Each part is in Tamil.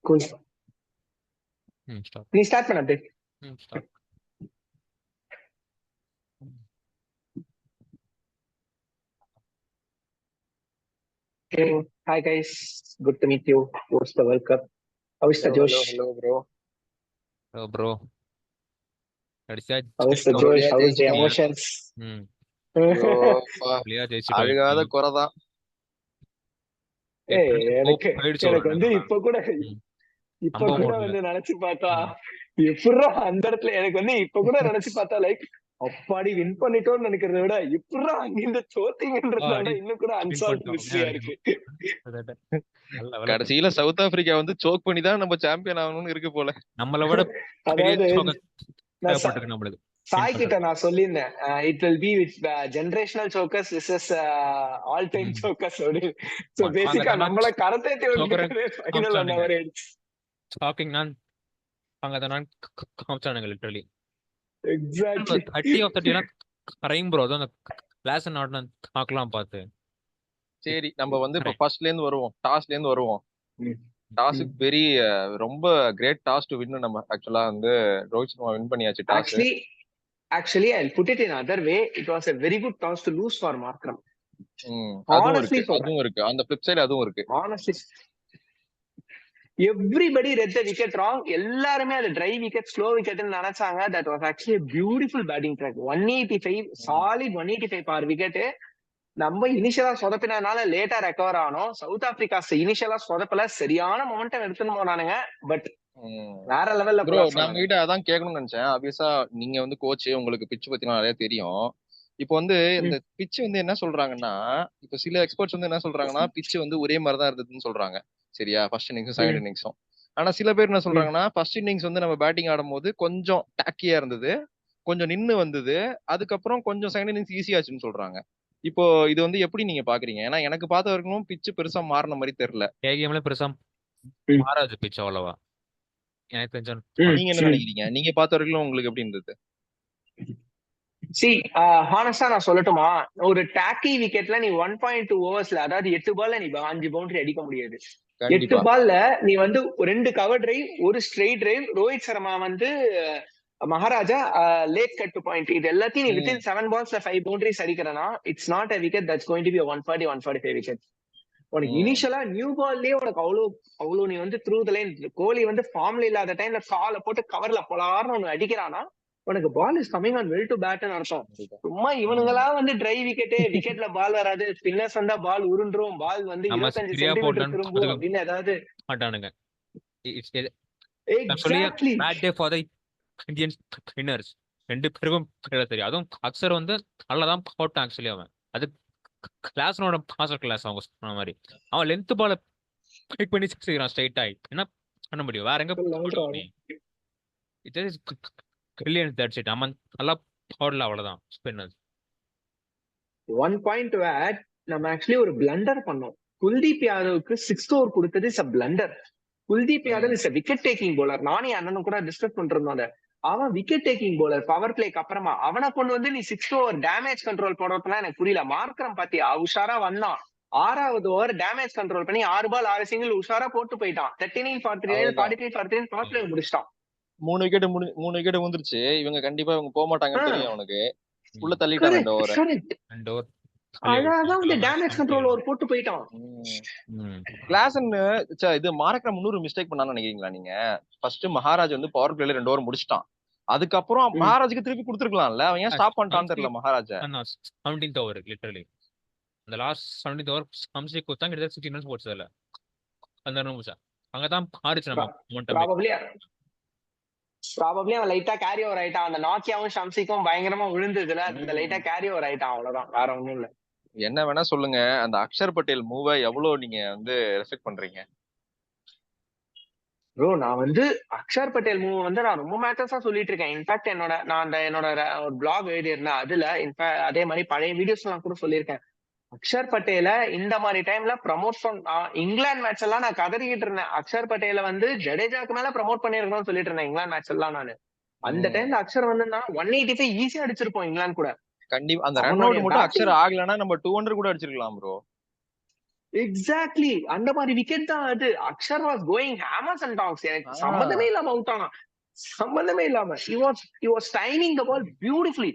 கூல். ஸ்டார்ட். நீ ஸ்டார்ட் பண்ண அப்படியே. Start. Hi guys, good to meet you. Post the World Cup. How is the Hello, Josh? hello, bro. Hello, bro. அடிச்சா How is the ஜெயிச்சிட்டோம். Josh? How is the ஜெயிச்சிட்டீங்க. emotions? ஐயோப்பா, புள்ளியா ஜெயிச்சிட்டோம். அழுகாத குறைதான். எனக்கு போயிடுச்சு எனக்கு வந்து ஒரு இப்ப கூட இப்ப அம்பா கூட மோட்ல. வந்து நினைச்சு பார்த்தா எப்படா அந்த இடத்துல எனக்கு வந்து இப்ப கூட நினைச்சு பார்த்தா லைக் அப்பாடி வின் பண்ணிட்டோம்னு நினைக்கிறத விட எப்படா அங்கிருந்து தோத்தீங்கன்றத விட இன்னும் கூட அன்சால்வ் மிஸ்ட்ரியா இருக்கு. நல்ல வேலை. கடைசியில சவுத் ஆப்பிரிக்கா வந்து சோக் பண்ணி தான் நம்ம சாம்பியன் ஆகணும்னு இருக்கு போல. நம்மளை விட பெரிய அதாவது choker நான் தேவைப்பட்டிருக்கு நம்மளுக்கு. சாய் கிட்ட நான் சொல்லியிருந்தேன் it will be with generational chokers versus all time chokers அப்படி. சோ பேசிக்கா நம்மள கரத்தேத்தி விட்டுட்டு ஃபைனல் அந்த மாதிரி ஆயிடுச்சு. ஷாக்கிங் நான் அங்க தான் நான் காமிச்சானுங்க லிட்டரலி. எக்ஸாக்ட்லி 30 of 30 எல்லாம் கரையும் ப்ரோ. அதான் கிளாஸ் நாட் பார்க்கலாம் பார்த்து. சரி, நம்ம வந்து இப்ப ஃபர்ஸ்ட்ல இருந்து வருவோம், டாஸ்ல இருந்து வருவோம். டாஸுக்கு வெரி ரொம்ப கிரேட் டாஸ் டு வின். நம்ம ஆக்சுவலா வந்து ரோஹித் சர்மா வின் பண்ணியாச்சு toss. Actually, I'll put it in another way. It was a very good toss to lose for Markram. Honestly, அதுவும் இருக்கு. அந்த flip side அதுவும் இருக்கு. Honestly, everybody read the wicket wrong. எல்லாருமே அது dry wicket, slow wicket ன்னு நினைச்சாங்க. That was actually a beautiful batting track. 185 solid 185 per wicket. நம்ம இனிஷியலா சொதப்பினால லேட்டா ரெக்கவர் ஆனோம். சவுத் ஆப்பிரிக்கா இனிஷியலா சொதப்பல, சரியான மொமெண்டம் எடுத்துன்னு போனானுங்க. பட் வேற லெவல்ல ப்ரோ, நான் கிட்ட அதான் கேட்கணும்னு நினைச்சேன். ஆப்வியஸா நீங்க வந்து கோச், உங்களுக்கு பிட்ச் பத்தி நிறைய தெரியும். இப்போ வந்து இந்த பிட்ச் வந்து என்ன சொல்றாங்கன்னா, இப்போ சில எக்ஸ்பர்ட்ஸ் வந்து என்ன சொல்றாங்கன்னா, பிட்ச் வந்து ஒரே மாதிரி தான் இருந்ததுன்னு சொல்றாங்க. சரியா? ஃபர்ஸ்ட் இன்னிங்ஸும் செகண்ட் இன்னிங்ஸும். ஆனா சில பேர் என்ன சொல்றாங்கன்னா, ஃபர்ஸ்ட் இன்னிங்ஸ் வந்து நம்ம பேட்டிங் ஆடும்போது கொஞ்சம் டாக்கியா இருந்தது, கொஞ்சம் நின்னு வந்தது, அதுக்கப்புறம் கொஞ்சம் செகண்ட் இன்னிங்ஸ் ஈஸியாச்சுன்னு சொல்றாங்க. இப்போ இது வந்து எப்படி நீங்க பாக்குறீங்க? ஏன்னா எனக்கு பார்த்த வரைக்கும் பிட்ச் பெருசா மாறின மாதிரி தெரியல. கேம்ல பெருசா மாறாது பிட்ச் அவ்வளவா. எனக்கு தெரிஞ்ச நீங்க என்ன நினைக்கிறீங்க? நீங்க பார்த்த வரைக்கும் உங்களுக்கு எப்படி இருந்தது? ஹானஸ்டா நான் சொல்லட்டுமா, ஒரு டாக்கி விக்கெட்ல நீ 1.2 ஓவர்ஸ்ல, அதாவது 8 பால்ல நீ 5 பவுண்டரி அடிக்க முடியாது. 8 பால்ல நீ வந்து 2 கவர் டிரைவ், ஒரு ஸ்ட்ரெயிட் டிரைவ், ரோஹித் சர்மா வந்து மகாராஜா லேட் கட் டு பாயிண்ட், இது எல்லாத்தையும் நீ வித்தின் 7 balls 5 பவுண்டரிஸ் அடிக்கிறனா, it's not a wicket that's going to be a 140-145 wicket. உனக்கு இனிஷியலா நியூ பால்லயே உனக்கு அவ்வளவு நீ வந்து த்ரூ த லைன், கோலி வந்து ஃபார்ம்ல இல்லாத டைம்ல காலை போட்டு கவர்ல பொலார்னு ஒண்ணு அடிக்கிறானா, உனக்கு ball is coming on well to பேட்னு அர்த்தம். சும்மா இவனுங்களா வந்து டிரை விக்கெட்ல பால் வராது, ஸ்பின்னர்ஸ் வந்தா பால் உருண்டுரும், பால் வந்து 25 சென்டிமீட்டர் திரும்பும் அப்படின்னு ஏதாவது மாட்டானுங்க. Exactly bad day for the Indian spinners. ரெண்டு பேருக்கும் தெரியும். அதுவும் அக்சர் வந்து நல்லதான் போட்டான் ஆக்சுவலி. அவன் அது கிளாஸ்னோட மாஸ்டர் கிளாஸ். அவங்க சொன்ன மாதிரி அவன் லென்த் பால பிக் பண்ணி செய்யறான் ஸ்ட்ரைட் ஆகி. என்ன பண்ண முடியும்? வேற எங்க பிரில்லியன்ட் தட்ஸ் இட். அவன் நல்லா போடல, அவ்வளவுதான் ஸ்பின்னர்ஸ். 1 point to add, நம்ம ஆக்சுவலி ஒரு பிளண்டர் பண்ணோம். குல்தீப் யாதவுக்கு 6th ஓவர் கொடுத்தது is a blunder. Kuldeep Yadav is a wicket taking bowler. நானே அண்ணனும் கூட டிஸ்கஸ் பண்றோம். அவன் விக்கெட் டேக்கிங் போலர் பவர் பிளேக்கு அப்புறமா அவனை கொண்டு வந்து நீ 6th ஓவர் டேமேஜ் கண்ட்ரோல் போடுறதுலாம் எனக்கு புரியல. மார்க்கரம் பாத்தியா, உஷாரா வந்தான். 6வது ஓவர் டேமேஜ் கண்ட்ரோல் பண்ணி 6 பால் 6 சிங்கிள் உஷாரா போட்டு போயிட்டான். 39 for 39 43 for 39 பவர் பிளே முடிச்சிட்டான். 3 விக்கெட் வந்துருச்சு. இவங்க கண்டிப்பா இவங்க போக மாட்டாங்கன்னு தெரியும் அவனுக்கு. உள்ள தள்ளிட்டாங்க 2 ஓவர். அழகா வந்து டேமேஜ் கண்ட்ரோல் ஓவர் போட்டு போயிட்டான். கிளாசன் இது மார்க்கரம் இன்னொரு மிஸ்டேக் பண்ணான்னு நினைக்கிறீங்களா நீங்க? ஃபர்ஸ்ட் மகாராஜ் வந்து பவர் பிளேல 2 ஓவர் முடிச்சிட்டான். அதுக்கப்புறம் மகாராஜுக்கு திருப்பி கொடுத்துருக்கலாம்ல. அவன் ஏன் ஸ்டாப் பண்ணிட்டான்னு தெரியல மகாராஜா. 17th ஓவர் லிட்டரலி அந்த லாஸ்ட் 17th ஓவர் சம்சி கொடுத்தாங்க. கிட்ட 16 ரன்ஸ் போடுச்சதுல அந்த நிமிஷம் அங்கதான் ஆரிச்சு நம்ம மொமெண்டம். ப்ராபபிலி அவன் லைட்டா கேரி ஓவர் ஆயிட்டான். அந்த நாக்கியாவும் ஷம்சிக்கும் பயங்கரமா விழுந்ததுல அந்த லைட்டா கேரி ஓவர் ஆயிட்டான், அவ்வளவுதான், வேற ஒண்ணும் இல்ல. என்ன வேணா சொல்லுங்க, அந்த அக்ஷர் பட்டேல் மூவை எவ்வளவு நீங்க வந்து ரெஸ்பெக்ட் பண்றீங்க? ப்ரோ, நான் வந்து அக்ஷர் பட்டேல் மூவ் வந்து நான் ரொம்ப மேட்டர்ஸா சொல்லிட்டு இருக்கேன். இன்ஃபேக்ட் என்னோட ஒரு பிளாக் எழுதியிருந்தேன். அதுல இன்ஃபேக்ட் அதே மாதிரி பழைய வீடியோஸ் எல்லாம் கூட சொல்லியிருக்கேன். அக்ஷர் பட்டேல இந்த மாதிரி டைம்ல ப்ரமோட் இங்கிலாந்து மேட்ச் எல்லாம் நான் கதறிக்கிட்டு இருந்தேன். அக்ஷர் பட்டேல வந்து ஜடேஜாக்கு மேல ப்ரமோட் பண்ணிருக்கணும்னு சொல்லிட்டு இருந்தேன் இங்கிலாந்து மேட்ச் எல்லாம். நானு அந்த டைம்ல அக்ஷர் வந்து 185 ஈஸியா அடிச்சிருப்போம் இங்கிலாந்து கூட. கண்டிப்பா அந்த ரன் அவுட் மட்டும் அக்ஷர் ஆகலன்னா நம்ம 200 கூட அடிச்சிருக்கலாம் ப்ரோ. எக்ஸாக்ட்லி அந்த மாதிரி விக்கெட் தான் அது. Axar was going hammers and tongs. எனக்கு சம்பந்தமே இல்லாம அவுட் ஆனா, சம்பந்தமே இல்லாம he was timing the ball beautifully.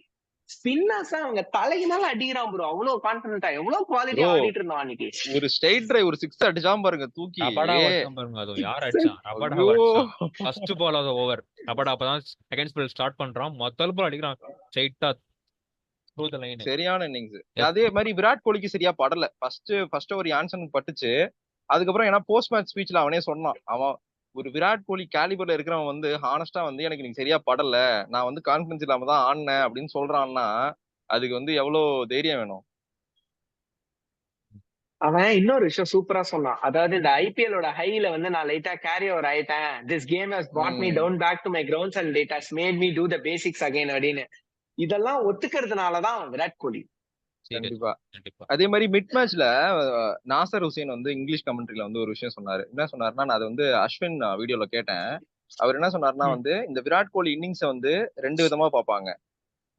Spinners அவங்க தலைக்கு மேல அடிக்கிறான் ப்ரோ. அவ்வளவு கான்பிடென்ட்டா எவ்வளவு குவாலிட்டியா ஆடிட்டு இருந்தான் அன்னைக்கு. ஒரு ஸ்ட்ரைட் டிரைவ் ஒரு 6 அடிச்சாம பாருங்க தூக்கி. ரபடா வச்சான் பாருங்க. அது யார் அடிச்சா? ரபடா அடிச்சான். First ball of over. Rabada அப்பதான் செகண்ட் ஸ்பெல் ஸ்டார்ட் பண்றான். முதல் பால் அடிக்கிறான் ஸ்ட்ரைட்டா த்ரூ தி லைன். சரியான இன்னிங்ஸ். அதே மாதிரி விராட் கோலிக்கு சரியா படல. ஃபர்ஸ்ட் ஓவர் யான்சன் பட்டுச்சு. அதுக்கப்புறம் ஏன்னா போஸ்ட் மேட்ச் ஸ்பீச்ல அவனே சொன்னான், அவன் ஒரு விராட் கோலி கேலிபர்ல இருக்கிறவன் வந்து ஹானஸ்டா வந்து எனக்கு நீங்க சரியா படல, நான் வந்து கான்பிடன்ஸ் இல்லாம தான் ஆடினேன் அப்படின்னு சொல்றான்னா அதுக்கு வந்து எவ்வளவு தைரியம் வேணும். அவன் இன்னொரு விஷயம் சூப்பரா சொன்னான். அதாவது இந்த ஐபிஎலோட ஹைல வந்து நான் லைட்டா கேரி ஓவர் ஆயிட்டேன். This game has brought me down back to my grounds and it has made me do the basics again அப்படின்னு. இதெல்லாம் ஒத்துக்கிறதுனாலதான் விராட் கோலி. கண்டிப்பா. அதே மாதிரி மிட் மேட்ச்ல நாசர் ஹுசேன் வந்து இங்கிலீஷ் கமெண்ட்ரியில வந்து ஒரு விஷயம் சொன்னாரு. என்ன சொன்னாருன்னா, நான் அதை வந்து அஸ்வின் வீடியோல கேட்டேன். அவர் என்ன சொன்னாருன்னா வந்து இந்த விராட் கோலி இன்னிங்ஸ வந்து 2 விதமா பார்ப்பாங்க.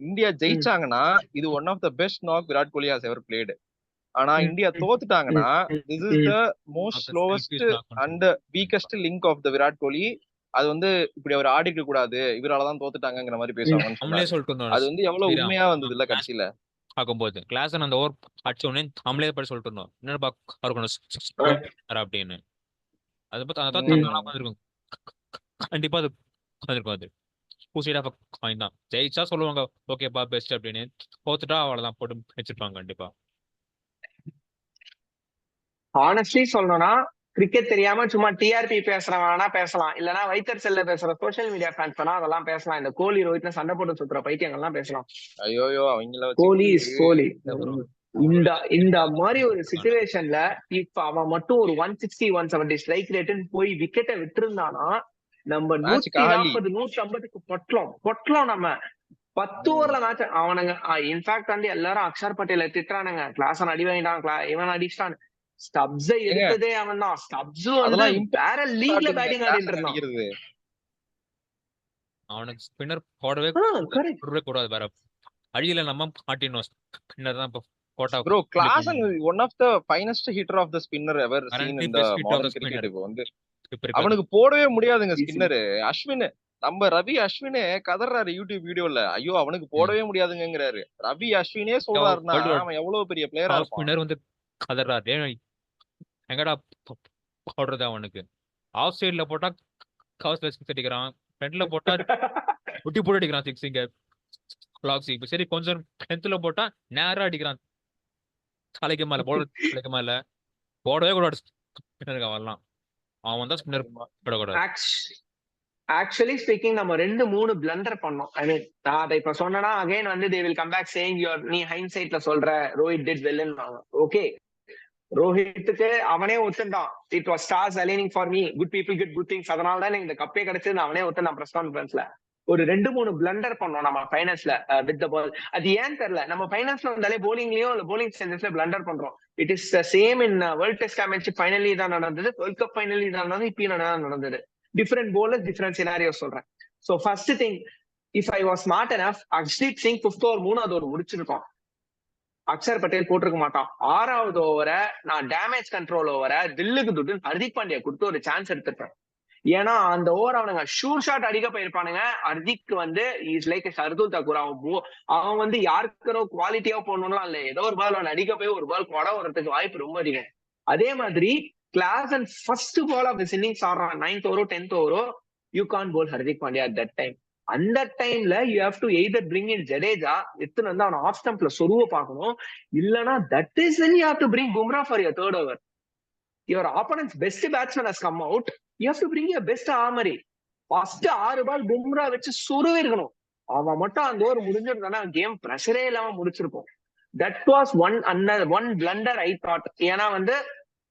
இந்தியா ஜெயிச்சாங்கன்னா இது one of the best knock Virat Kohli has ever played. ஆனா இந்தியா தோத்துட்டாங்கன்னா this is the most slowest and weakest link of the Virat Kohli. அது வந்து இப்படி அவர் ஆடிக்க கூடாது, இவராலதான் தோத்துட்டாங்கிற மாதிரி பேசுவாங்க. அது வந்து எவ்வளவு உண்மையா வந்தது இல்ல கடைசியில பார்க்கும்போது. கிளாஸ் அந்த ஓவர் அடிச்ச உடனே நம்மளே படி சொல்லிட்டு இருந்தோம், என்னப்பா அப்படின்னு. அது பார்த்து இருக்கும். கண்டிப்பா அது இருக்கும். அது பூசைடா காயின் தான். ஜெயிச்சா சொல்லுவாங்க ஓகேப்பா பெஸ்ட் அப்படின்னு, தோத்துட்டா அவ்வளவுதான் போட்டு வச்சிருப்பாங்க கண்டிப்பா. ஹானஸ்ட்லி சொல்லணும்னா கிரிக்கெட் தெரியாம சும்மா டிஆர்பி பேசுறவனா பேசலாம், இல்லன்னா வைத்தர் செல்ல பேசுற சோசியல் மீடியா ஃபேன்ஸ் அதெல்லாம் பேசலாம். இந்த கோலி ரோஹித் சண்டை போட்டு சுத்துற பைத்தியங்கள்லாம் பேசலாம். ஐயோ அவங்கள கோலி இஸ் கோலி. இந்த மாதிரி ஒரு சிச்சுவேஷன்ல இப்ப அவன் மட்டும் ஒரு 160 170 ஸ்ட்ரைக் ரேட்டுன்னு போய் விக்கெட்டை விட்டுருந்தானா நம்ம 140 150க்கு பொட்டலாம். நம்ம 10 ஓவர்ல மேட்ச் அவனுங்க. இன்ஃபேக்ட் வந்து எல்லாரும் அக்ஷர் பட்டேல திட்டுறானுங்க, கிளாஸ் அடி வாங்கிட்டான், இவன் அடிச்சிட்டான். ஸ்டப்ஸை எடுத்ததே அவன் தான். ஸ்டப்ஸ் வேற லீக்ல பேட்டிங் ஆடிட்டு இருந்தான். அவனுக்கு ஸ்பின்னர் போடவே கூடாது. வேற அடியில நம்ம மாட்டினோம். ஸ்பின்னர் தான் போட்டா. Bro Klaasen one of the finest hitter of the spinner ever seen in the modern cricket. இப்போ வந்து அவனுக்கு போடவே முடியாதுங்க ஸ்பின்னர். அஸ்வின் நம்ம ரவி அஸ்வினே கதறாரு யூடியூப் வீடியோல, ஐயோ அவனுக்கு போடவே முடியாதுங்கிறாரு. ரவி அஸ்வினே சொல்றாருன்னா அவன் எவ்வளவு பெரிய பிளேயரா இருப்பான். ஸ்பின்னர் வந்து கதறாரு, எங்கடா போடுறது அவனுக்கு. ஆஃப் சைட்ல போட்டா கவர்ஸ்ல 6 அடிக்கிறான், ஃப்ரண்ட்ல போட்டா ஒட்டி போட்டு அடிக்கிறான் 6 இங்க லாக்ஸ். இப்ப சரி கொஞ்சம் லென்த்ல போட்டா நேரா அடிக்கிறான் தலைக்கு மேல, தலைக்கு மேல. போடவே கூடாது ஸ்பின்னருக்கு வரலாம். அவன் தான் ஸ்பின்னர் போடக்கூடாது. ஆக்சுவலி ஸ்பீக்கிங் நம்ம 2-3 பிளண்டர் பண்ணோம். ஐ மீன் நான் அதை இப்ப சொன்னா அகைன் வந்து they will come back saying நீ ஹைண்ட்சைட்ல சொல்ற ரோஹித் டிட் வெல்ன்னு. ஓகே, ரோஹித்துக்கு அவனே ஒத்துண்டான். It was stars aligning for me, good people get good things, அதனால தான் இந்த கப்பே கிடைச்சது அவனே ஒத்துண்டான் பிரஸ் கான்ஃபரன்ஸ்ல. ஒரு 2-3 பிளண்டர் பண்ணோம் நம்ம ஃபைனல்ஸ்ல வித் த பால். அது ஏன் தெரியல, நம்ம ஃபைனல்ஸ்ல வந்தாலே போலிங்லயோ இல்ல போலிங் ஸ்டேஜஸ்ல பிளண்டர் பண்றோம். It is the same in World Test Championship ஃபைனலி தான் நடந்தது, வேர்ல்ட் கப் ஃபைனலி தான் நடந்தது, இப்பயும் நடந்தது. டிஃபரெண்ட் bowlers டிஃபரெண்ட் சினாரியோ சொல்றேன். So first thing, if I was smart enough, Arshdeep Singh 5th over 3வது ஓவர் முடிச்சிருக்கோம். அக்ஷர் பட்டேல் போட்டிருக்க மாட்டான். 6வது ஓவரை நான் டேமேஜ் கண்ட்ரோல் ஓவரை தில்லுக்கு துட்டு ஹர்திக் பாண்டியா கொடுத்து ஒரு சான்ஸ் எடுத்துட்டேன். ஏன்னா அந்த ஓவர் அவனுங்க ஷூர் ஷாட் அடிக்க போயிருப்பானுங்க. ஹர்திக் வந்து இஸ் லைக் ஷர்துல் தாக்கூர். அவன் வந்து யாருக்கிறோ குவாலிட்டியா போடணும்லாம் இல்ல, ஏதோ ஒரு பால் அவன் அடிக்க போய் ஒரு பால் கொடை வரதுக்கு வாய்ப்பு ரொம்ப அதிகம். அதே மாதிரி Klaasen first ball of this innings ஆடுறான். 9th ஓவரோ 10th ஓவரோ, you can bowl Hardik Pandya at that time. அந்த டைம்ல you have to either bring in Jadeja, எத்தனை வந்து அவன் ஆஃப் ஸ்டம்ப்ல சொருவ பார்க்கணும், இல்லனா that is when you have to bring Bumrah for your 3rd over. Your opponent's best batsman has come out, you have to bring your best armory. First 6 பால் பும்ரா வச்சு சொருவே இருக்கணும். அவன் மட்டும் அந்த ஓவர் முடிஞ்சிருந்தானா கேம் பிரஷரே இல்லாம முடிச்சிருப்போம். That was one blunder I thought. ஏன்னா வந்து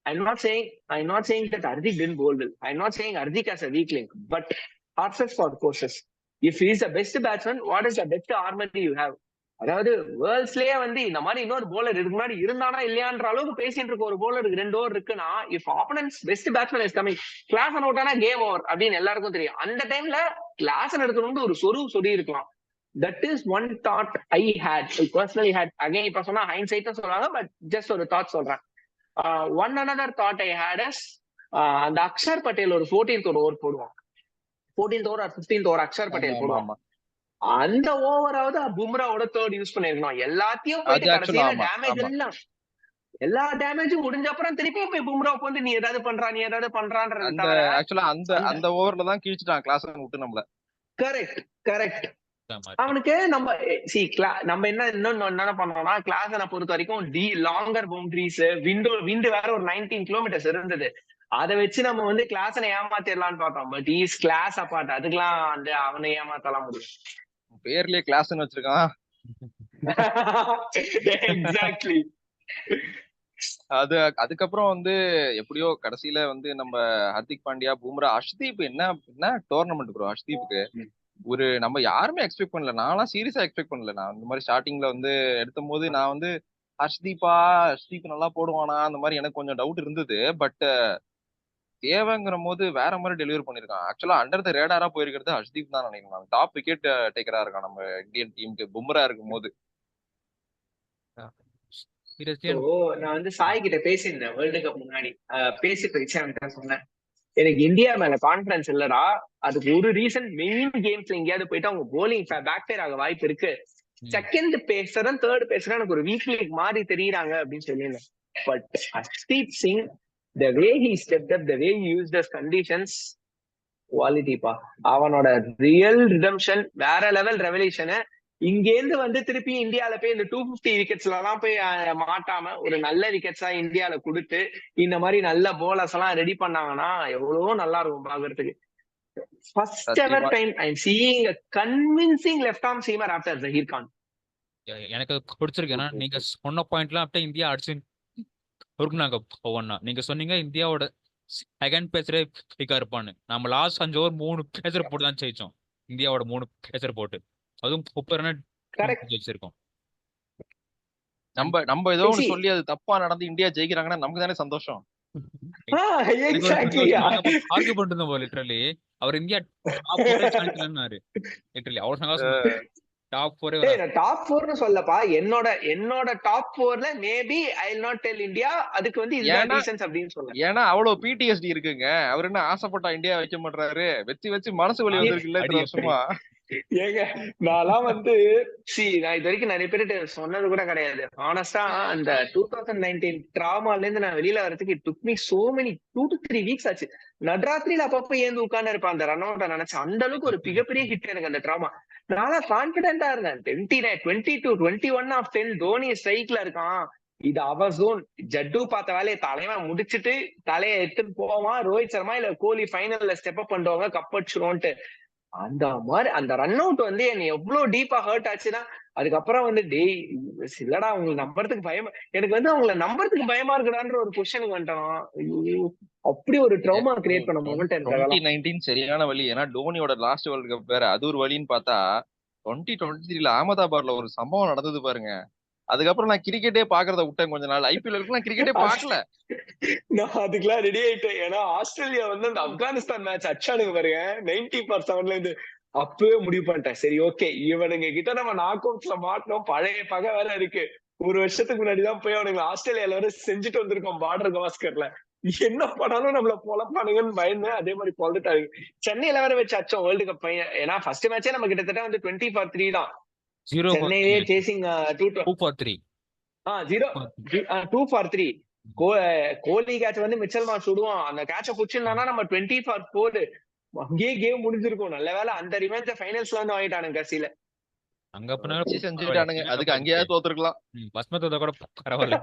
I'm not saying that Hardik didn't bowl well. I'm not saying Hardik has a weak link, but horses for courses. If he is the best batsman, what is the best armory you have? அதாவது வேர்ல்ட்ஸ்லயே வந்து இந்த மாதிரி இன்னொரு bowler இதுக்கு முன்னாடி இருந்தானா இல்லையான்ற அளவுக்கு பேசிட்டு இருக்க ஒரு bowler 2 ஓவர் இருக்குன்னா, if opponents best batsman is coming, Klaasen out ஆனா கேம் ஓவர் அப்படின்னு எல்லாருக்கும் தெரியும். அந்த டைம்ல கிளாஸ் எடுக்கணும்னு ஒரு சொறி இருக்கலாம். That is one thought I personally had. Again இப்ப சொன்னா ஹைண்ட் சைட் சொல்றாங்க, பட் ஜஸ்ட் ஒரு தாட் சொல்றேன். One another thought I had is அந்த அக்ஷர் பட்டேல் ஒரு 14th ஓவர் போடுவான், 14th over 15th over Axar Patel போடுவான். அந்த ஓவராவது பும்ராவோட தேர்ட் யூஸ் பண்ணிருக்கணும். எல்லாத்தையும் போயிட்டு கடைசியில டேமேஜ் எல்லாம் எல்லா டேமேஜும் முடிஞ்ச அப்புறம் திருப்பி போய் பும்ராவுக்கு வந்து நீ ஏதாவது பண்றான்றது தவிர ஆக்சுவலா அந்த ஓவர்ல தான் கிழிச்சிட்டான் கிளாஸ் விட்டு நம்மள. கரெக்ட். அவனுக்கு நம்ம என்ன பண்ணோம்னா கிளாஸ் பொறுத்த வரைக்கும் லாங்கர் பவுண்டரிஸ் விண்டு வேற ஒரு 19 கிலோமீட்டர்ஸ் இருந்தது. அதை வச்சு நம்ம வந்து கிளாஸ் ஏமாத்திடலாம்னு பார்த்தோம். பட் ஈஸ் கிளாஸ் அப்பார்ட், அதுக்கெல்லாம் வந்து அவனை ஏமாத்தலாம் முடியும். பேர்லயே கிளாஸ்ன்னு வச்சிருக்கான். எக்ஸாக்ட்லி. அதுக்கப்புறம் வந்து எப்படியோ கடைசியில வந்து நம்ம ஹர்திக் பாண்டியா, பும்ரா, ஹர்ஷ்தீப் என்ன டோர்னமெண்ட் ப்ரோ ஹர்ஷ்தீப்புக்கு ஒரு நம்ம யாருமே எக்ஸ்பெக்ட் பண்ணல. நான்லாம் சீரியஸா எக்ஸ்பெக்ட் பண்ணல. நான் இந்த மாதிரி ஸ்டார்டிங்ல வந்து எடுத்தும் போது நான் வந்து ஹர்ஷ்தீப் நல்லா போடுவானா அந்த மாதிரி எனக்கு கொஞ்சம் டவுட் இருந்தது. பட் தேவைங்கிற போது வேற மாதிரி டெலிவரி பண்ணிருக்கான். ஆக்சுவலா அண்டர் த ரேடாரா போயிருக்கிறது ஹர்ஷ்தீப் தான் நினைக்கிறேன். டாப் விக்கெட் டேக்கரா இருக்கான் நம்ம இந்தியன் டீமுக்கு பும்ரா இருக்கும் போது. நான் வந்து சாய் கிட்ட பேசியிருந்தேன் வேர்ல்டு கப் முன்னாடி. பேசிட்டு சொன்னேன், எனக்கு இந்தியா மேல கான்பிடன்ஸ் இல்லடா. அதுக்கு ஒரு ரீசன், மெயின் கேம்ஸ்ல எங்கேயாவது போயிட்டு அவங்க போலிங் பேக் ஃபயர் ஆக வாய்ப்பு இருக்கு. செகண்ட் பேசறேன் தேர்ட் பேசறேன் எனக்கு ஒரு வீக் லீக் மாதிரி தெரியுறாங்க அப்படின்னு சொல்லியிருந்தேன். But Harshdeep Singh, the way he stepped up, the way he used his conditions, quality பா. அவனோட ரியல் ரிடம்ஷன் வேற லெவல் ரெவல்யூஷன். இங்கேருந்து வந்து திருப்பி இந்தியால போய் இந்த 250 விக்கெட்ஸ்ல எல்லாம் போய் மாட்டாம ஒரு நல்ல விக்கெட்ஸா இந்தியால கொடுத்து இந்த மாதிரி நல்ல போலர்ஸ் எல்லாம் ரெடி பண்ணாங்கன்னா எவ்வளவோ நல்லா இருக்கும் பாக்குறதுக்கு. First ever time I am seeing a convincing left arm seamer after Zaheer Khan. எனக்கு பிடிச்சிருக்கு. ஏன்னா நீங்க சொன்ன பாயிண்ட்லாம் அப்படியே இந்தியா அடிச்சு நாங்க ஒவ்வொன்னா நீங்க சொன்னீங்க இந்தியாவோட செகண்ட் பேசரே இருப்பான்னு. நம்ம லாஸ்ட் 5 ஓவர் 3 பேசர் போட்டு தான் ஜெயிச்சோம். இந்தியாவோட 3 பேசர் போட்டு, அதுவும் 30 ரன் ஜெயிச்சிருக்கோம். நம்ம ஏதோ ஒன்று சொல்லி அது தப்பா நடந்து இந்தியா ஜெயிக்கிறாங்கன்னா நமக்கு தானே சந்தோஷம். ஆர்கியூ பண்ணிருந்தோம் லிட்டரலி. அவர் இந்தியா லிட்டரலி அவர் சந்தோஷம். டாப் 4 சொல்லப்பா. என்னோட டாப் 4ல maybe I will not tell India. அதுக்கு வந்து இதுதான் ரீசன்ஸ் அப்படினு சொல்றேன். ஏன்னா அவ்வளவு பிடிஎஸ்டி இருக்குங்க. அவர் என்ன ஆசைப்பட்டா இந்தியா வைக்க மாட்டாரு. வெச்சு மனசு வலி வந்திருக்குல்ல இத்தனை வருஷமா. ஏங்க நான்லாம் வந்து நான் இது வரைக்கும் நிறைய பேர்கிட்ட சொன்னது கூட கிடையாது. ஆனஸ்டா அந்த 2019 டிராமால இருந்து நான் வெளியில வரதுக்கு it took me so many 2 to 3 weeks ஆச்சு. நடுராத்திரியில அப்பப்ப ஏந்து உட்கார்ந்து இருப்பேன் அந்த ரன் அவுட் நினைச்சு. அந்த அளவுக்கு ஒரு மிகப்பெரிய ஹிட் எனக்கு அந்த டிராமா. நானா கான்பிடென்டா இருந்தேன். 22, 21 ஆஃப் 10 தோனி ஸ்ட்ரைக்ல இருக்கான். இது அவர் ஜோன். ஜட்டு பார்த்த வேலையை தலைவன் முடிச்சுட்டு தலையை எடுத்துட்டு போவான். ரோஹித் சர்மா இல்ல கோலி ஃபைனல்ல ஸ்டெப் அப் பண்ணுவாங்க, கப் அடிச்சிருவோன்ட்டு. அந்த மாதிரி அந்த ரன் அவுட் வந்து என்ன எவ்வளவு டீப்பா ஹர்ட் ஆச்சுன்னா அதுக்கப்புறம் வந்து டேய் இல்லடா உங்களுக்கு நம்புறதுக்கு பயமா, எனக்கு வந்து அவங்கள நம்புறதுக்கு பயமா இருக்குடான்ற ஒரு பொசிஷனுக்கு வந்துட்டோம். அப்படி ஒரு ட்ராமா கிரியேட் பண்ண மொமெண்ட் எனக்கு. 2019 சரியான வழி. ஏன்னா டோனியோட லாஸ்ட் வேர்ல்ட் கப் வேற, அது ஒரு வழின்னு பார்த்தா 2023ல அகமதாபாத்ல ஒரு சம்பவம் நடந்தது பாருங்க. அதுக்கப்புறம் நான் கிரிக்கெட்டே பாக்குறத விட்டேன் கொஞ்ச நாள். ஐபிஎல் இருக்கு நான் கிரிக்கெட்டே பாக்கல. நான் அதுக்கெல்லாம் ரெடி ஆயிட்டேன். ஏன்னா ஆஸ்திரேலியா வந்து அந்த ஆப்கானிஸ்தான் மேட்ச் அச்சானுங்க பாருங்க 90% இருந்து அப்பவே முடிவு பண்ணிட்டேன். சரி ஓகே இவனுங்க கிட்ட நம்ம நாக் அவுட்ஸ்ல மாட்டோம், பழைய பகை வேற இருக்கு. ஒரு வருஷத்துக்கு முன்னாடிதான் போய் அவனுங்க ஆஸ்திரேலியால வர செஞ்சுட்டு வந்திருக்கோம் பார்டர் கவாஸ்கர்ல. என்ன பண்ணாலும் நம்மள பொழப்பானுங்கன்னு பயந்து அதே மாதிரி பொழுதுட்டாங்க. சென்னையில வேற வச்சு அச்சோம் வேர்ல்டு கப் பையன். ஏன்னா ஃபர்ஸ்ட் மேட்சே நம்ம கிட்டத்தட்ட வந்து 20 for 3 தான். சென்னையே chasing 2 for 3. 2 for 3. Kohli catch வந்து மிச்சல் மார்ஷ் விடுவான். அந்த கேட்ச புடிச்சிருந்தானா நம்ம 20 for 4 அங்கேயே கேம் முடிஞ்சிருக்கும். நல்ல வேலை அந்த ரிவெஞ்ச் ஃபைனல்ஸ்ல வந்து வாங்கிட்டானுங்க கடைசியில. அங்க செஞ்சுட்டானுங்க. அதுக்கு அங்கேயாவது தோத்துருக்கலாம். பஸ்மத்தோட கூட பரவாயில்ல.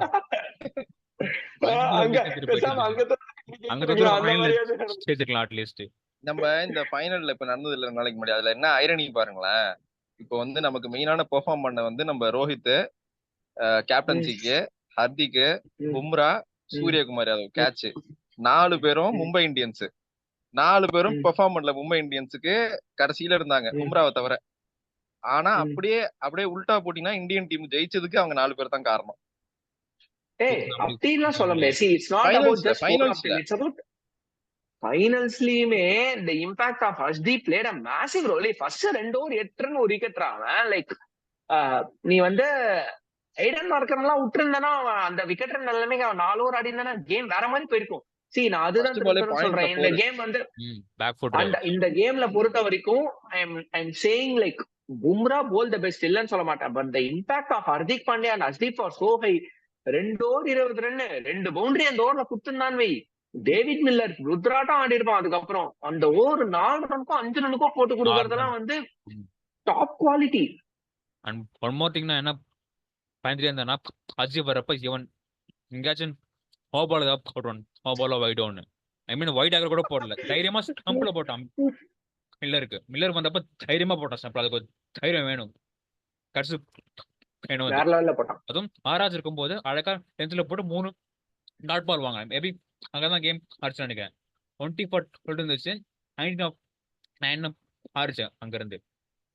நம்ம இந்த ஃபைனல்ல இப்ப நடந்தது இல்ல நாளைக்கு முன்னாடி, அதுல என்ன ஐரணி பாருங்களேன். இப்ப வந்து நமக்கு மெயினான பெர்ஃபார்ம் பண்ண வந்து நம்ம ரோஹித் கேப்டன்சிக்கு, ஹர்திக், பும்ரா, சூரியகுமார் யாதவ் கேட்ச், 4 பேரும் மும்பை இந்தியன்ஸ். 4 பேரும் பெர்ஃபார்ம் பண்ணல மும்பை இந்தியன்ஸுக்கு. கடைசியில இருந்தாங்க பும்ராவை தவிர. ஆனா அப்படியே உல்டா போட்டீங்கன்னா இந்தியன் டீம் ஜெயிச்சதுக்கு அவங்க 4 பேர் தான் காரணம். அப்படின்லாம் சொல்ல முடியாது. It's not about just it's about ஃபைனல்ஸ்லயுமே the impact of Harshdeep played a massive role. First 2 over 8 run ஒரு விக்கெட் ராவன். லைக் நீ வந்து ஐடன் மார்க்கர் எல்லாம் விட்டுருந்தானா அந்த விக்கெட் நிலைமைக்கு அவன் 4 ஓவர் ஆடி இருந்தானா கேம் வேற மாதிரி போயிருக்கும். நான் அதுதான் ஃபர்ஸ்ட் பாலே திரும்ப பாயிண்ட்ல சொல்றேன். இந்த 4. கேம் வந்து பேக் ஃபுட் டிரைவ். இந்த கேம்ல பொறுத்த வரைக்கும் I am saying like Bumrah bowl the best இல்லன்னு சொல்ல மாட்டேன். But the impact of Hardik Pandya and Hardeep are so high. 2 over 20 run, 2 boundary அந்த ஓவர்ல குடுத்துருந்தான் வை. டேவிட் மில்லர் ருத்ராட்டம் ஆடி இருப்பான். அதுக்கப்புறம் அந்த ஓவர் 4 ரனுக்கோ 5 ரனுக்கோ போட்டு கொடுக்கறதெல்லாம் வந்து top quality. And one more திங்னா என்ன பயந்துட்டே இருந்தானா அஜி வரப்ப இவன் எங்கேயாச்சும் ஹோபால் ஏதாவது போடுவான், ஹோபாலோ வைட் ஒன்னு. ஐ மீன் ஒயிட் ஆகர் கூட போடல, தைரியமா ஸ்டம்ப்ல போட்டான் மில்லர் வந்தப்ப தைரியமா போட்டான் ஸ்டம்ப்ல. அதுக்கு ஒரு தைரியம் வேணும், கடைசி வேணும். வேற லெவல்ல போட்டான். அதுவும் மகாராஜ் இருக்கும்போது அழகா 10th போட்டு 3 டாட் பால் வாங்க. மேபி அங்கதான் கேம் அடிச்சு நினைக்கிறேன். 20 இருந்துச்சு, 9 ஆறுச்சு அங்க இருந்து.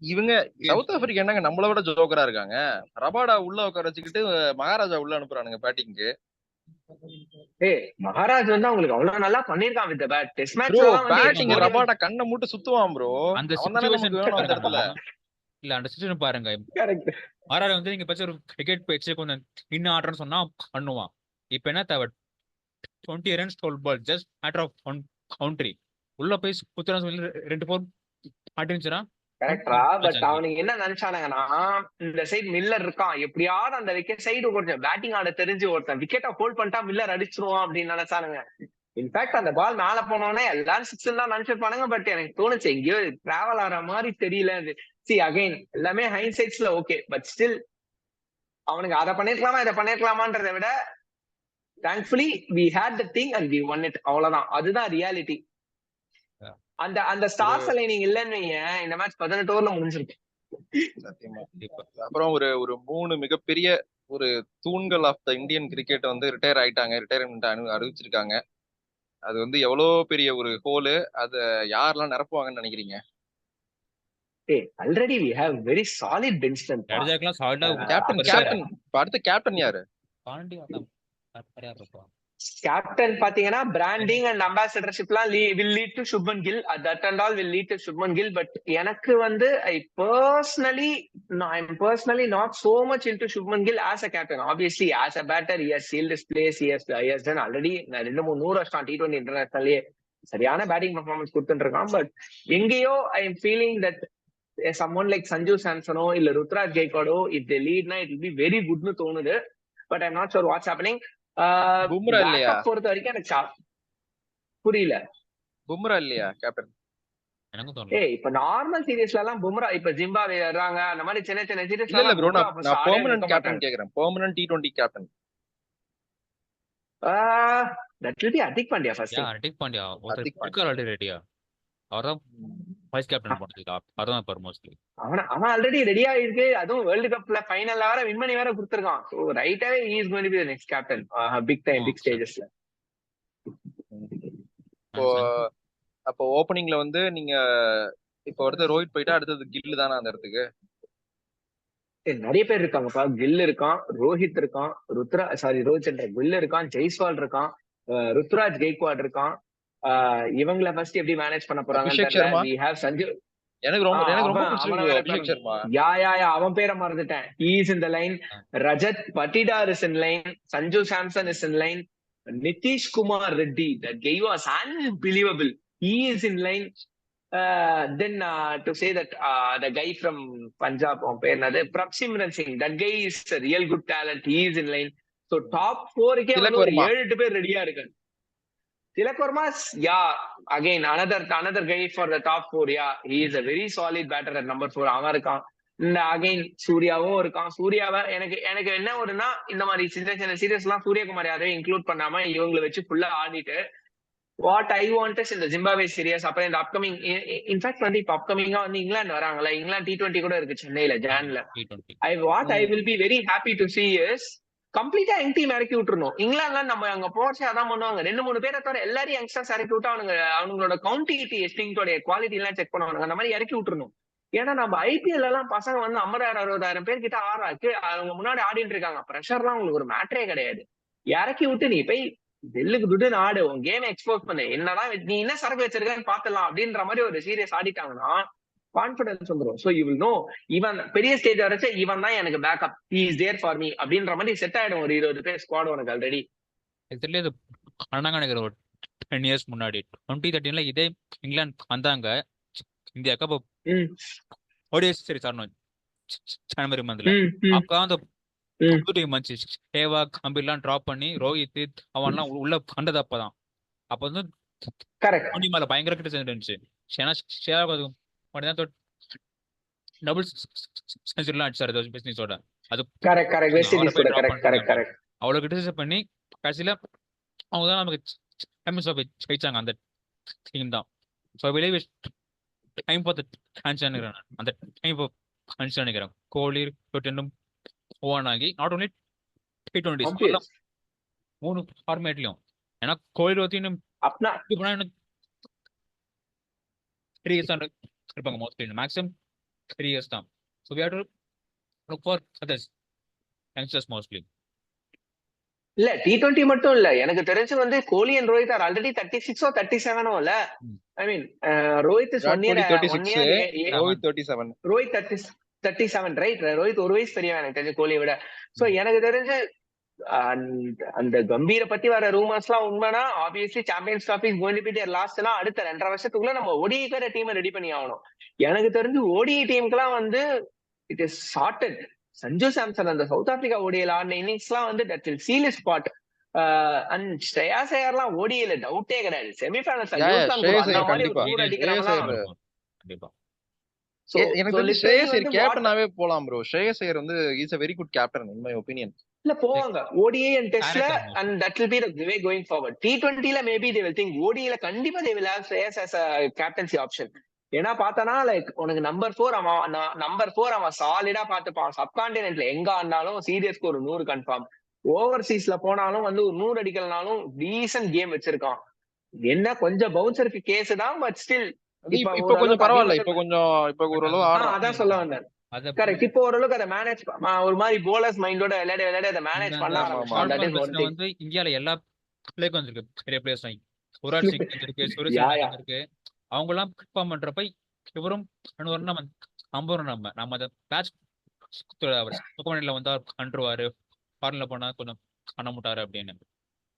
இவங்க சவுத் ஆப்பிரிக்கா என்னங்க நம்மள விட ஜோக்கரா இருக்காங்க. ரபாடா உள்ள உட்கார வச்சுக்கிட்டு மகாராஜா உள்ள அனுப்புறானுங்க பேட்டிங்க்கு. மகாராஜ் வந்து அவங்களுக்கு அவ்வளவு நல்லா பண்ணிருக்கான் வித் பேட். டெஸ்ட் ப்ரோ மேட்ச்ல பேட்டிங் ரபாடா கண்ணை மூட்டு சுத்துவான் ப்ரோ. அந்த அவன் தானே நமக்கு வேணும் அந்த இடத்துல. இல்ல அந்த சிச்சுவேஷன் பாருங்க. கரெக்ட். மகாராஜா வந்து நீங்க பச்சை ஒரு கிரிக்கெட் பேச்சு கொஞ்சம் இன்னும் ஆடுறேன்னு சொன்னா பண்ணுவான். இப்ப என்ன தேவை? 20 runs 12 balls, just matter of one country. உள்ள போய் குத்துறான்னு சொல்லி 2 4 ஆட்டிருந்துச்சுன்னா கரெக்டா. பட் அவனுக்கு என்ன நினைச்சானுங்கன்னா, இந்த சைடு மில்லர் இருக்கான், எப்படியாவது அந்த விக்கெட் சைடு கொஞ்சம் பேட்டிங் ஆட தெரிஞ்சு ஒருத்தன் விக்கெட்டை ஹோல்ட் பண்ணிட்டா மில்லர் அடிச்சிருவான் அப்படின்னு நினைச்சானுங்க. இன்ஃபேக்ட் அந்த பால் மேல போனோடனே எல்லாரும் 6 தான் நினைச்சிருப்பானுங்க. பட் எனக்கு தோணுச்சு எங்கேயோ டிராவல் ஆகிற மாதிரி தெரியல. அகைன் எல்லாமே ஹைண்ட்சைட்ஸ்ல ஓகே, பட் ஸ்டில் அவனுக்கு அதை பண்ணிருக்கலாமா இதை பண்ணிருக்கலாமான்றதை விட thankfully we had the thing and we won it. அவ்வளவுதான், அதுதான் ரியாலிட்டி. அந்த ஸ்டார்ஸ் அலைனிங் இல்லன்னு இந்த மேட்ச் 18 ஓவர்ல முடிஞ்சிருக்கு. சத்தியமா. அப்புறம் ஒரு 3 மிகப்பெரிய ஒரு தூண்கள் ஆஃப் த இந்தியன் கிரிக்கெட் வந்து ரிட்டையர் ஆயிட்டாங்க, ரிட்டையர்மெண்ட் அறிவிச்சிருக்காங்க. அது வந்து எவ்வளவு பெரிய ஒரு ஹோலு. அத யாரெல்லாம் நிரப்புவாங்கன்னு நினைக்கிறீங்க? Already we have very solid bench strength. ஜடேஜாக்குலாம் சாலிடா கேப்டன் அடுத்த கேப்டன் யாரு? பாண்டியா தான் யார் இருப்பா? கேப்டன் பாத்தீங்கன்னா பிராண்டிங் அண்ட் அம்பாசிடர்ஷிப்லாம் will lead to Shubman Gill. that and all will lead to Shubman Gill. But எனக்கு வந்து I'm personally not so much into Shubman Gill as a captain. Obviously as a batter he has sealed his place. He has done already 2-3 வருஷம் T20 இன்டர்நேஷனல்லே சரியான பேட்டிங் பெர்ஃபார்மன்ஸ் கொடுத்துட்டு இருக்கான். பட் எங்கேயோ I am feeling that someone like Sanju சாம்சனோ இல்ல Ruturaj கெய்க்வாடோ if they lead na it will be very good னு தோணுது. But I'm not sure what's happening. Bumrah இல்லையா? பொறுத்த வரைக்கும் எனக்கு புரியல. பும்ரா இல்லையா கேப்டன்? எனக்கு தோணல. இப்ப நார்மல் சீரிஸ்ல எல்லாம் பும்ரா, இப்ப ஜிம்பாப்வே வர்றாங்க, அந்த மாதிரி சின்ன சின்ன சீரிஸ்ல இல்ல ப்ரோ, நான் பெர்மனன்ட் கேப்டன் கேக்குறேன். Permanent T20 captain. that will be Hardik Pandya first. Hardik Pandya already ரெடியா? அவர்தான் வைஸ் கேப்டன் போனதுக்கு அவர்தான் பெர் மோஸ்ட்லி. அவன் ஆல்ரெடி ரெடியா இருக்கு. அதுவும் வேர்ல்ட் கப்ல ஃபைனல்ல வேற வின் பண்ணி வேற கொடுத்திருக்கான். சோ ரைட்டாவே he is going to be the next captain big time big stagesல. அப்போ ஓபனிங்ல வந்து நீங்க இப்போ அடுத்து ரோஹித் போயிட்டா அடுத்தது கில் தானே அந்த இடத்துக்கு? நிறைய பேர் இருக்காங்கப்பா. கில் இருக்கான், ரோஹித் இருக்கான், ரோஹித் சந்திர கில் இருக்கான், ஜெய்ஸ்வால் இருக்கான், ருத்ராஜ் கெய்க்வாட் இருக்கான். இவங்களை ஃபர்ஸ்ட் எப்படி மேனேஜ் பண்ண போறாங்க? we have Sanju. எனக்கு ரொம்ப பிடிச்சிருக்கு அபிஷேக் சர்மா. அவன் பேரை மறந்துட்டேன். he is in the line. Rajat Patidar is in line. Sanju Samson is in line. Nitish Kumar Reddy, that guy was unbelievable. he is in line. Then to say that the guy from Punjab, Prabsimran Singh, that guy is a real good talent. he is in line. So top 4 க்கே வந்து 7-8 பேர் ரெடியா இருக்காங்க. Tilak Verma, again another guy for the top 4. He is a very solid batter at number 4. அவன் இருக்கான். அகைன் சூர்யாவும் இருக்கான். சூர்யாவை எனக்கு என்ன ஒருனா, இந்த மாதிரி சின்ன சின்ன சீரியஸ் எல்லாம் சூரியகுமார் யாரையும் இன்க்ளூட் பண்ணாம இவங்களை வச்சு ஃபுல்லா ஆடிட்டு வாட் ஐ வாண்ட் இஸ் இந்த ஜிம்பாப்வே சீரியஸ், அப்புறம் இந்த அப்கமிங் இன்ஃபேக்ட் வந்து இப்ப அப்கமிங்கா வந்து இங்கிலாந்து வராங்களா, இங்கிலாந்து T20 கூட இருக்கு சென்னையில ஜான்ல. I will be very happy to see is கம்ப்ளீட்டா யங் டீம் இறக்கி விட்டுருணும். இங்கிலாந்துல நம்ம அங்க போச்சு அதான் பண்ணுவாங்க. 2-3 பேரை தவிர எல்லாரும் யங்ஸ்டர்ஸ் இறக்கி விட்டு அவங்களோட கவுண்டி டெஸ்டிங்கோட குவாலிட்டி எல்லாம் செக் பண்ணுவாங்க. அந்த மாதிரி இறக்கி விட்டுருணும். ஏன்னா நம்ம IPL எல்லாம் பசங்க வந்து 50,000-60,000 பேர் கிட்ட ஆறாக்கு அவங்க முன்னாடி ஆடிட்டு இருக்காங்க. ப்ரெஷர்லாம் உங்களுக்கு ஒரு மேட்டரே கிடையாது. இறக்கி விட்டு நீ போய் வெல்லுக்கு துட்டு ஆடு, உன் கேம் எக்ஸ்போஸ் பண்ணு, என்னடா நீ என்ன சரக்கு வச்சிருக்கன்னு பாத்துலாம் அப்படின்ற மாதிரி ஒரு சீரியஸ் ஆடிட்டாங்கன்னா கான்பிடன்ஸ் வந்துரும். சோ யூ வில் நோ இவன் பெரிய ஸ்டேஜ் வரைச்சு இவன் தான் எனக்கு backup, he is there for me அப்படின்ற மாதிரி செட் ஆயிடும். ஒரு 20 பேர் ஸ்குவாட் உனக்கு ஆல்ரெடி. இதுல இது பண்ணாங்க நினைக்கிறேன் ஒரு 10 years முன்னாடி 2013 இதே இங்கிலாந்து வந்தாங்க இந்தியாவுக்கு. அப்போ ஓடிஎஸ் சரி சார் ஜனவரி மந்த்ல அப்பதான் அந்த புது டீம் வந்துச்சு. சேவாக் கம்பிலாம் டிராப் பண்ணி ரோஹித் அவன்லாம் உள்ள பண்றது அப்பதான். அப்ப வந்து தோனி மேல பயங்கர கிட்ட இருந்துச்சு. ஏன்னா சேவாக் மட்டும்தான் டபுள் செஞ்சுரிலாம் அடிச்சாரு பிசினஸோட. அது அவ்வளவு கிரிட்டிசைஸ் பண்ணி கடைசியில அவங்க தான் நமக்கு சாம்பியன்ஸ் ட்ராஃபி ஜெயிச்சாங்க. அந்த டீம் தான். ஸோ விளைவு டைம் பார்த்து சான்ஸ் நினைக்கிறேன். அந்த டைம் சான்ஸ் நினைக்கிறேன். கோலி ரெண்டும் ஓன் ஆகி நாட் ஓன்லி T20 3 ஃபார்மேட்லயும். ஏன்னா கோலி இன்னும் 3 years தான் இருப்பாங்க மோஸ்ட்லி. மேக்ஸிமம் 3 years தான். So we have to look for others youngsters mostly. இல்ல T20 மட்டும் இல்ல, எனக்கு தெரிஞ்சு வந்து Kohli and Rohit are already 36 or 37 இல்ல. I mean Rohit is 1 year, 36, Rohit 37. Rohit 37 right. Rohit ஒரு வயசு பெரியவன் எனக்கு தெரிஞ்சு கோலியை விட. சோ எனக்கு தெரிஞ்சு அந்த கம்பீர பத்தி வர ரூமர்ஸ் எல்லாம் உண்மைனா obviously champions trophy going to be there லாஸ்ட்னா அடுத்த 2.5 வருஷத்துக்குள்ள நம்ம ஓடிஐ டீமை ரெடி பண்ணி ஆகணும். எனக்கு தெரிஞ்சு ஓடிஐ டீமுக்குலாம் வந்து it is sorted. Sanju Samson அந்த சவுத் ஆப்பிரிக்கா ஓடிஐல ஆடின இன்னிங்ஸ்லாம் வந்து that will seal his spot. And Shreyas ஐயர்லாம் ஓடிஐல டவுட்டே கிடையாது. செமிஃபைனல்ஸ் எனக்கு தெரிஞ்சு ஸ்ரேயஸ் ஐயர் கேப்டனாவே போலாம் ப்ரோ. ஸ்ரேயஸ் ஐயர் வந்து is a very good captain in my opinion. இல்ல போவாங்க ஓடிஐ அண்ட் டெஸ்ட்ல and that will be the way going forward. T20ல மேபி தே வில் திங்க் ஓடிஐல கண்டிப்பா they will have Shreyas as a captaincy option. ஏன்னா பார்த்தானா லைக் உனக்கு நம்பர் 4 அவன் சாலிடா பார்த்துப்பான். சப்கான்டினென்ட்ல எங்க ஆனாலும் சீரியஸ்க்கு ஒரு 100 கன்ஃபார்ம். ஓவர்சீஸ்ல போனாலும் வந்து ஒரு 100 அடிக்கலனாலும் டீசன்ட் கேம் வச்சிருக்கான். என்ன கொஞ்சம் பவுன்சருக்கு கேஸ் தான், பட் ஸ்டில் இப்ப கொஞ்சம் பரவாயில்ல. இப்ப ஓரளவு அதான் சொல்ல வந்தேன். கரெக்ட். இப்போ ஓரளவுக்கு அதை மேனேஜ் ஒரு மாதிரி போலர்ஸ் மைண்டோட விளையாட அதை மேனேஜ் பண்ண ஆரம்பிச்சான். வந்து இந்தியால எல்லா பிளேயருக்கும் வந்திருக்கு பெரிய பிளேயர்ஸ். யுவராஜ் சிங் இருக்கு, சுரேஷ் இருக்கு. அவங்க எல்லாம் பெர்ஃபார்ம் பண்றப்ப இவரும் நம்ம அதை மேட்ச் வந்து கண்டுருவாரு, ஃபாரின்ல போனா கொஞ்சம் பண்ண முட்டாரு அப்படின்னு.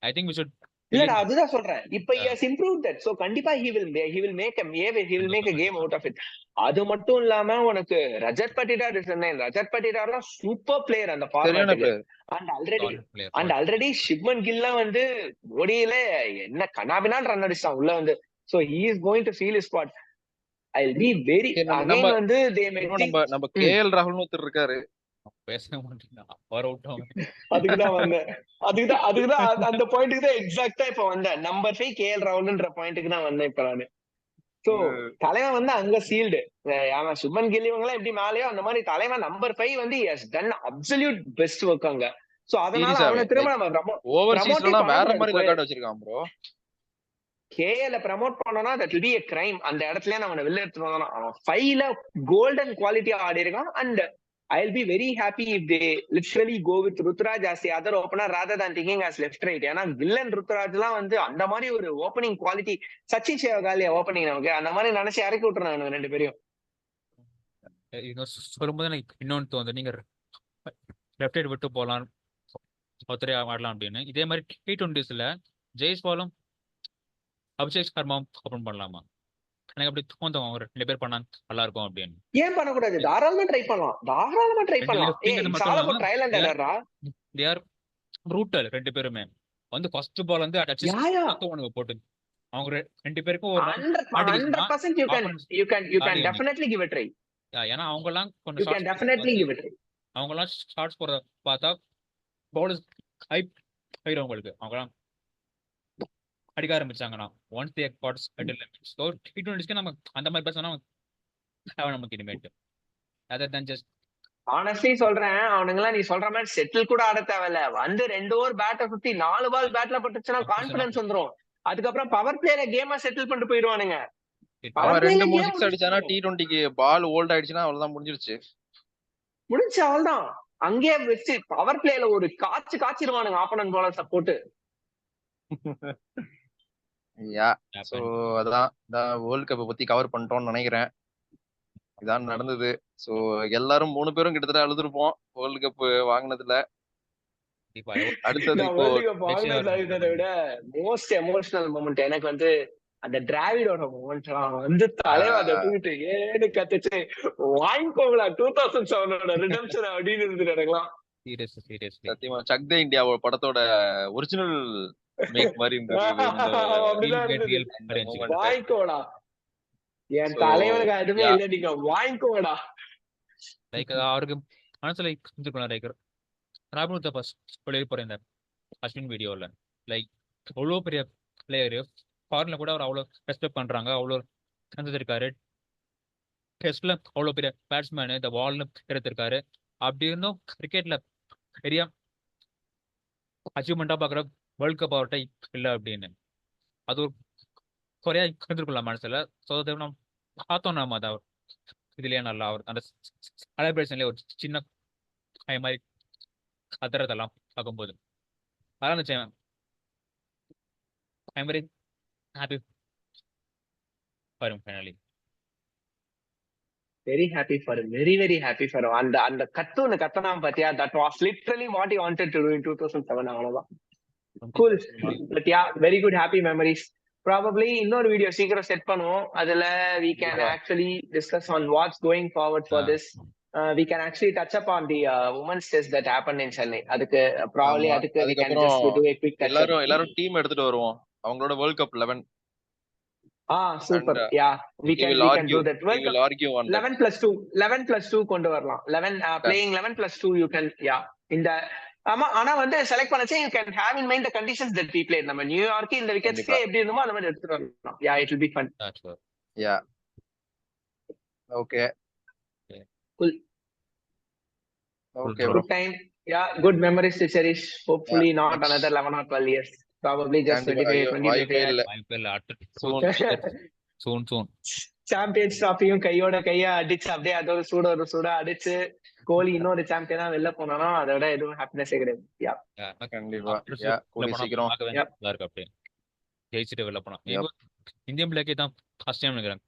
I think we should. இல்ல அதுதான் சொல்றேன். இப்ப he has improved that. So கண்டிப்பா he will make a game out of it. அது மட்டும் இல்லாம உனக்கு ரஜத் பட்டிதார் ரஜத் பட்டிதார்லாம் சூப்பர் பிளேயர் அந்த ஃபார்மேட்ல. அண்ட் ஆல்ரெடி ஷிப்மன் கில்லாம் வந்து ஓடியில என்ன கனாபினான் ரன் அடிச்சான் உள்ள வந்து. So he is going to seal his spot. I'll be very again வந்து they may think நம்ம KL ராகுல்னு ஒருத்தர் இருக்காரு. பேச மாட்டீங்க அவர் அவுட் ஆகும். அதுக்குதான் அந்த பாயிண்ட்க்கு தான் எக்ஸாக்ட்டா இப்ப வந்தேன். நம்பர் 5 KL ராகுல்ன்ற பாயிண்ட்க்கு தான் வந்தேன் இப்ப நானு. சோ தலைவன் வந்து அங்க சீல்டு. அவன் சுப்மன் கில் இவங்க எல்லாம் எப்படி மேலயோ அந்த மாதிரி தலைவன் நம்பர் 5 வந்து he has done absolute best work அங்க. சோ அதனால அவனை திரும்ப நம்ம ஓவர்சீஸ்ல வேற மாதிரி ரெக்கார்ட் வச்சிருக்கான் ப்ரோ. KL ப்ரமோட் பண்ணனா that will be a crime. அந்த இடத்துல அவனை வெளில எடுத்துட்டு வந்தானா அவன் 5ல கோல்டன் குவாலிட்டியா ஆடி இருக்கான். And I'll be very happy if they literally go with Ruturaj as the other opener rather than thinking as left right. ஏன்னா வில்லன் ருத்ராஜ்லாம் வந்து அந்த மாதிரி ஒரு ஓப்பனிங் குவாலிட்டி. சச்சின் சேவகாலியா ஓப்பனிங் நமக்கு அந்த மாதிரி நினைச்சு இறக்கி விட்டுறாங்க ரெண்டு பேரையும். சொல்லும்போது எனக்கு இன்னொன்று தோணுது, நீங்க லெஃப்ட் ரைட் விட்டு போகலாம் ஒருத்தரே ஆடலாம் அப்படின்னு. இதே மாதிரி T20sல ஜெய்ஸ்வாலும் அபிஷேக் சர்மாவும் ஓப்பன் பண்ணலாமா? எனக்கு அப்படி தோணும், ஒரு 2 பேர் பண்ணா நல்லா இருக்கும் அப்படின்னு. ஏன் பண்ணக்கூடாது? தாராளமா ட்ரை பண்ணலாம். They are brutal 2 பேருமே. வந்து ஃபர்ஸ்ட் பால் வந்து உனக்கு போட்டு அவங்க 2 பேருக்கும் ஒரு 100% you can definitely give a try. ஏன்னா அவங்க எல்லாம் கொஞ்சம் you can definitely give a try. அவங்க எல்லாம் ஷாட்ஸ் போறத பார்த்தா பவுலர்ஸ் ஹைப் ஆயிரும் உங்களுக்கு. அவங்க எல்லாம் அடிக்க ஆரம்பிச்சாங்கன்னா once they got settle. So T20க்கு நம்ம அந்த மாதிரி பேசினா நமக்கு இனிமேட்டு அதர் தன் ஜஸ்ட் ஆனஸ்ட்லி சொல்றேன், அவனுங்கெல்லாம் நீ சொல்ற மாதிரி செட்டில் கூட ஆட தேவையில்ல. வந்து 2 ஓவர் பேட்டை சுத்தி 4 பால் பேட்ல பட்டுச்சுன்னா கான்பிடன்ஸ் வந்துரும். அதுக்கப்புறம் பவர் பிளேல கேமா செட்டில் பண்ணிட்டு போயிடுவானுங்க. 2-3 சிக்ஸ் அடிச்சானா T20க்கு பால் ஓல்ட் ஆயிடுச்சுன்னா அவ்வளவுதான் முடிஞ்சிருச்சு. அவ்வளவுதான். அங்கேயே வச்சு பவர் பிளேல ஒரு காய்ச்சிருவானுங்க ஆப்போனன்ட் பாலர்ஸ போட்டு. யா சோ அதான் வேர்ல்ட் கப் பத்தி கவர் பண்ணிட்டோம்னு நினைக்கிறேன். இதான் நடந்தது. சோ எல்லாரும் 3 பேரும் கிட்டத்தட்ட அழுதுருப்போம் வேர்ல்டு கப் வாங்கினதுல. கண்டிப்பா. அடுத்தது நான் இப்போ வேர்ல்டு கப் நெக்ஸ்ட் வாங்கினதை விட மோஸ்ட் எமோஷனல் மூமெண்ட் எனக்கு வந்து அந்த டிராவிடோட மூமெண்ட் வந்து தலைவன் அதை தூக்கிட்டு ஏன்னு கத்துச்சு வாங்கிக்கோங்களா 2007 ரிடம்ஷன் அப்படின்னு இருந்துட்டு எனக்குலாம். சீரியஸ்லி சத்தியமா சக் த இந்தியா படத்தோட ஒரிஜினல் மேக் மாதிரி இருந்தது இது. அப்படிதான் இருந்தது. இந்த மூமெண்ட். வாங்கிக்கோடா என் So, தலைவனுக்கு எதுவுமே yeah. இல்ல, நீங்க வாங்கிக்கோடா. லைக் அவருக்கு மனசுல இருந்திருக்கலாம். லைக் ராபின் சொல்லி போறேன் இந்த அஸ்வின் வீடியோல. லைக் அவ்வளோ பெரிய பிளேயரு, ஃபாரின்ல கூட அவர் அவ்வளோ ரெஸ்பெக்ட் பண்றாங்க, அவ்வளோ தந்துருக்காரு. டெஸ்ட்ல அவ்வளோ பெரிய பேட்ஸ்மேனு, இந்த வால்னு எடுத்திருக்காரு. அப்படி இருந்தும் கிரிக்கெட்ல பெரிய அச்சீவ்மெண்டா பாக்குற வேர்ல்ட் கப் அவர்கிட்ட இல்லை அப்படின்னு அது ஒரு குறையா இருந்திருக்கலாம் மனசுல. ஸோ நம்ம பார்த்தோம் நம்ம அதை இதுலயே நல்லா அவர் அந்த செலிப்ரேஷன்லயே ஒரு சின்ன மாதிரி கத்துறதெல்லாம் பார்க்கும்போது அதான் நினைச்சேன். I am very happy for him finally. Very happy for very very happy for அந்த அந்த கத்துன்னு கத்தனாம் பாத்தியா, that was literally what he wanted to to in 2007. அவ்வளவுதான். Cool. But yeah, very good happy memories. Probably இன்னொரு வீடியோ சீக்கிரம் செட் பண்ணுவோம். அதுல we can actually discuss on what's going forward for this. We can actually touch up on the women's test that happened in Chennai. அதுக்கு probably அதுக்கு we can just do a quick touch up. எல்லாரும் டீம் எடுத்துட்டு வருவோம் அவங்களோட world cup 11. Super. Yeah, we can do that. We will argue on 11 plus 2 கொண்டு வரலாம். 11 playing 11 plus 2 you can. Yeah, இந்த ஆமா. ஆனா வந்து select பண்ணச்சே you can have in mind the conditions that we played. நம்ம நியூயார்க் இந்த விக்கெட்ஸ்க்கு எப்படி இருந்தோமோ அந்த மாதிரி எடுத்துட்டு வரலாம். Yeah, it will be fun. Yeah. Okay. Cool. Okay, bro. Good time. Yeah, good memories to cherish. Hopefully not another 11 or 12 years. Probably just 25 soon. Champions ட்ராஃபியும் கையோட கையா அடிச்சு அப்படியே அதோட சூட அடிச்சு கோலி இன்னொரு சாம்பியனா வெளில போனானா அதோட எதுவும் ஹாப்பினஸே கிடையாது. கண்டிப்பா. கூடிய சீக்கிரம் அப்படியே ஜெயிச்சுட்டு வெளில போனா இந்தியன் பிளேக்கே தான் ஃபர்ஸ்ட் டைம் நினைக்கிறேன்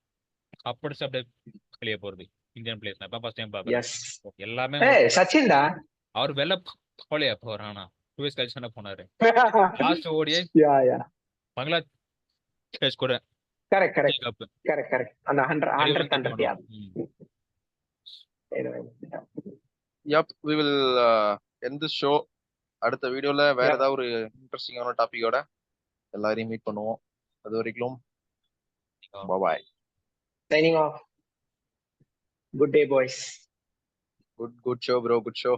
அப்படி அப்படியே வெளியே போறது இந்தியன் பிளேயர்ஸ் நான் ஃபர்ஸ்ட் டைம் பாக்குறேன். எல்லாமே சச்சின்டா அவர் வெளில போலையா போறானா 2 இயர்ஸ் கழிச்சு போனாரு. லாஸ்ட் ஓடியே பங்களாதேஷ் கூட கரெக்ட் அந்த 100 Yep, we will end this show. அடுத்த வீடியோல வேற ஏதாவது ஒரு இன்ட்ரெஸ்டிங்கான டாபிக்கோட எல்லாரையும் மீட் பண்ணுவோம். அது வரைக்கும் bye. Signing off. Good day, boys. Good show, bro. Good show.